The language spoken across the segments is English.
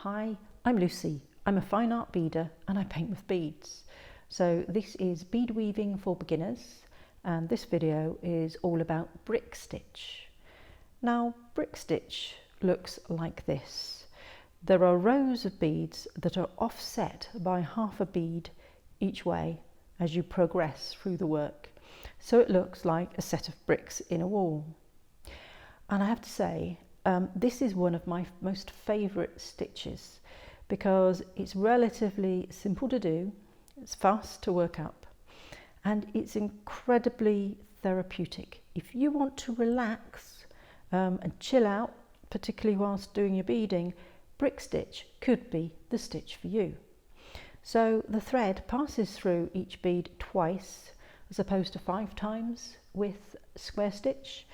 Hi, I'm Lucy. I'm a fine art beader and I paint with beads. So this is bead weaving for beginners, and this video is all about brick stitch. Now, brick stitch looks like this. There are rows of beads that are offset by half a bead each way as you progress through the work. So it looks like a set of bricks in a wall. And I have to say, this is one of my most favourite stitches because it's relatively simple to do, it's fast to work up, and it's incredibly therapeutic. If you want to relax and chill out, particularly whilst doing your beading, brick stitch could be the stitch for you. So the thread passes through each bead twice as opposed to 5 times with square stitch.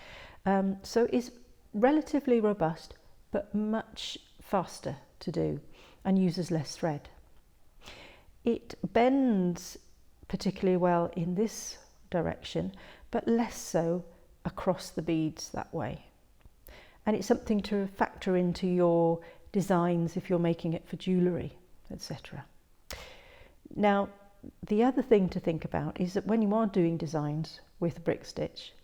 So it's relatively robust but much faster to do and uses less thread. It bends particularly well in this direction but less so across the beads that way. And it's something to factor into your designs if you're making it for jewellery, etc. Now, the other thing to think about is that when you are doing designs with brick stitch,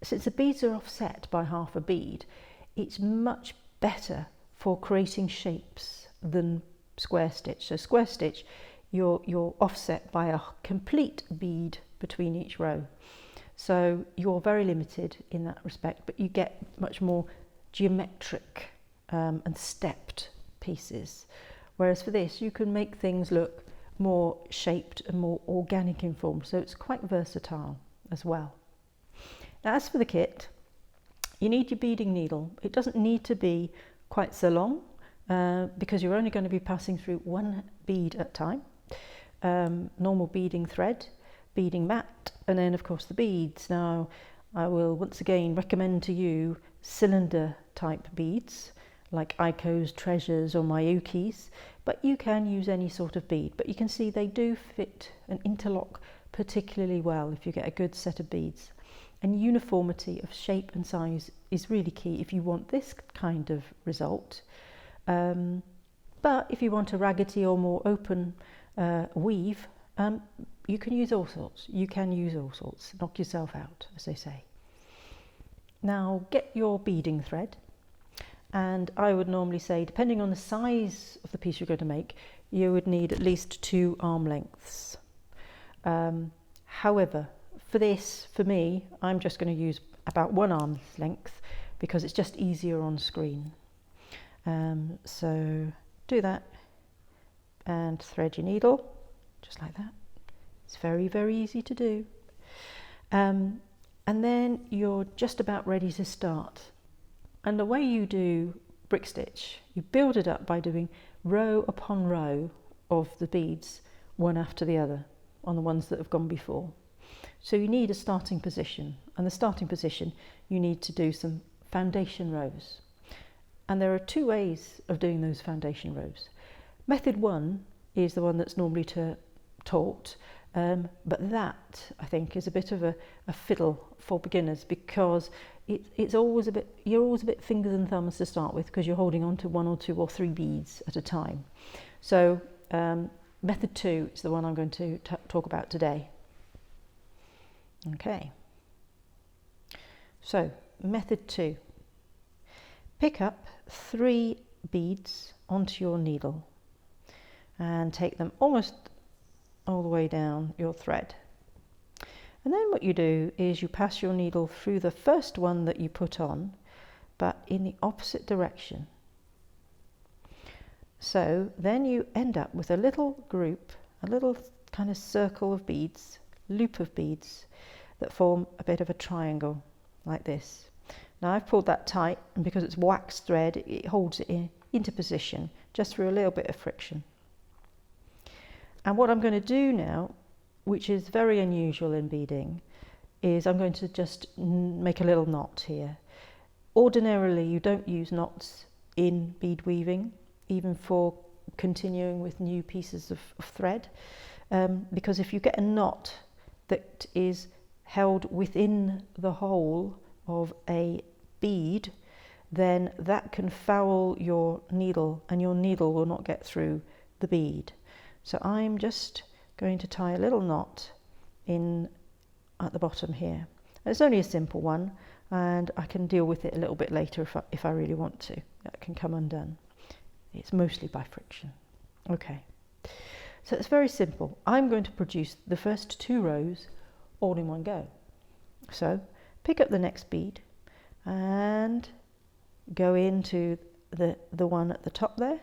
since the beads are offset by half a bead, it's much better for creating shapes than square stitch. So square stitch, you're offset by a complete bead between each row. So you're very limited in that respect, but you get much more geometric and stepped pieces. Whereas for this, you can make things look more shaped and more organic in form. So it's quite versatile as well. Now, as for the kit, you need your beading needle. It doesn't need to be quite so long because you're only going to be passing through one bead at a time. Normal beading thread, beading mat, and then of course the beads. Now, I will once again recommend to you cylinder type beads like Hygge's, Treasures or Miyuki's, but you can use any sort of bead. But you can see they do fit and interlock particularly well if you get a good set of beads. And uniformity of shape and size is really key if you want this kind of result. But if you want a raggedy or more open weave, you can use all sorts. You can use all sorts. Knock yourself out, as they say. Now, get your beading thread. And I would normally say, depending on the size of the piece you're going to make, you would need at least 2 arm lengths. However, for me, I'm just going to use about 1 arm's length because it's just easier on screen. So do that and thread your needle, just like that. It's very, very easy to do. And then you're just about ready to start. And the way you do brick stitch, you build it up by doing row upon row of the beads, one after the other, on the ones that have gone before. So you need a starting position, and the starting position you need to do some foundation rows. And there are 2 ways of doing those foundation rows. Method 1 is the one that's normally taught, but that I think is a bit of a fiddle for beginners because you're always a bit fingers and thumbs to start with because you're holding on to 1 or 2 or 3 beads at a time. So method 2 is the one I'm going to talk about today. Okay, so method 2, pick up 3 beads onto your needle and take them almost all the way down your thread. And then what you do is you pass your needle through the first one that you put on, but in the opposite direction. So then you end up with a little group, a little kind of circle of beads, loop of beads that form a bit of a triangle like this. Now I've pulled that tight, and because it's waxed thread, it holds it into position just through a little bit of friction. And what I'm going to do now, which is very unusual in beading, is I'm going to just make a little knot here. Ordinarily you don't use knots in bead weaving, even for continuing with new pieces of thread, because if you get a knot that is held within the hole of a bead, then that can foul your needle and your needle will not get through the bead. So I'm just going to tie a little knot in at the bottom here. It's only a simple one, and I can deal with it a little bit later if I really want to. That can come undone. It's mostly by friction. Okay, so it's very simple. I'm going to produce the first 2 rows all in one go. So pick up the next bead and go into the one at the top there,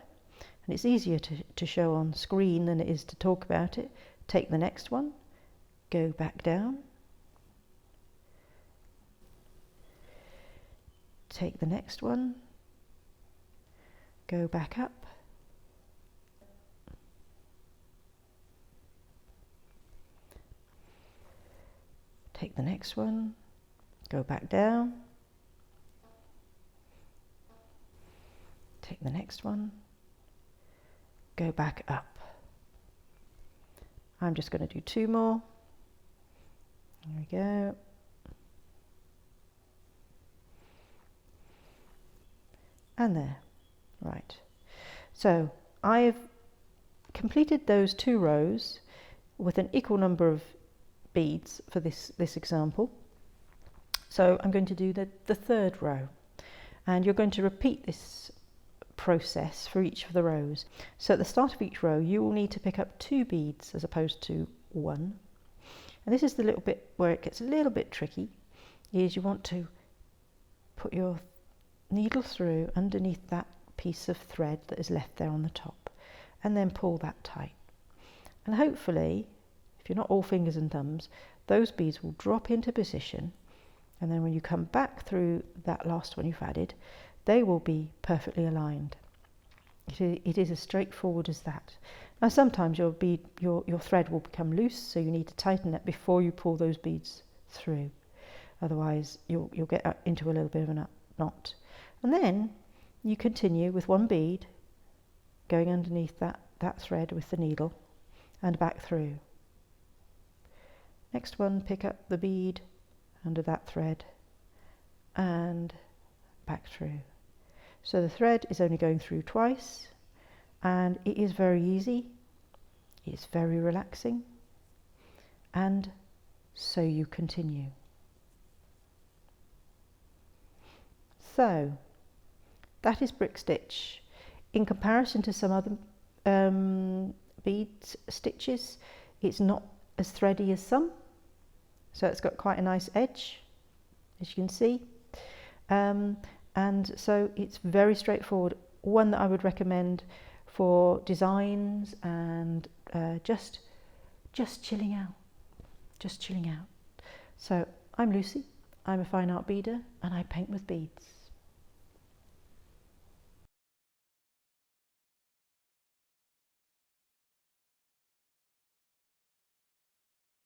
and it's easier to show on screen than it is to talk about it. Take the next one, go back down, take the next one, go back up, take the next one, go back down, take the next one, go back up. I'm just going to do 2 more. There we go. And there. Right. So I've completed those 2 rows with an equal number of beads for this example. So I'm going to do the 3rd row, and you're going to repeat this process for each of the rows. So at the start of each row you will need to pick up 2 beads as opposed to 1, and this is the little bit where it gets a little bit tricky. Is you want to put your needle through underneath that piece of thread that is left there on the top, and then pull that tight, and hopefully, if you're not all fingers and thumbs, those beads will drop into position, and then when you come back through that last one you've added, they will be perfectly aligned. It is as straightforward as that. Now sometimes your thread will become loose, so you need to tighten it before you pull those beads through. Otherwise you'll get into a little bit of a knot. And then you continue with 1 bead going underneath that thread with the needle and back through. Next one, pick up the bead under that thread and back through. So the thread is only going through twice, and it is very easy, it's very relaxing, and so you continue. So that is brick stitch. In comparison to some other bead stitches, it's not as thready as some, so it's got quite a nice edge, as you can see. And so it's very straightforward, one that I would recommend for designs and just chilling out, So I'm Lucy, I'm a fine art beader, and I paint with beads.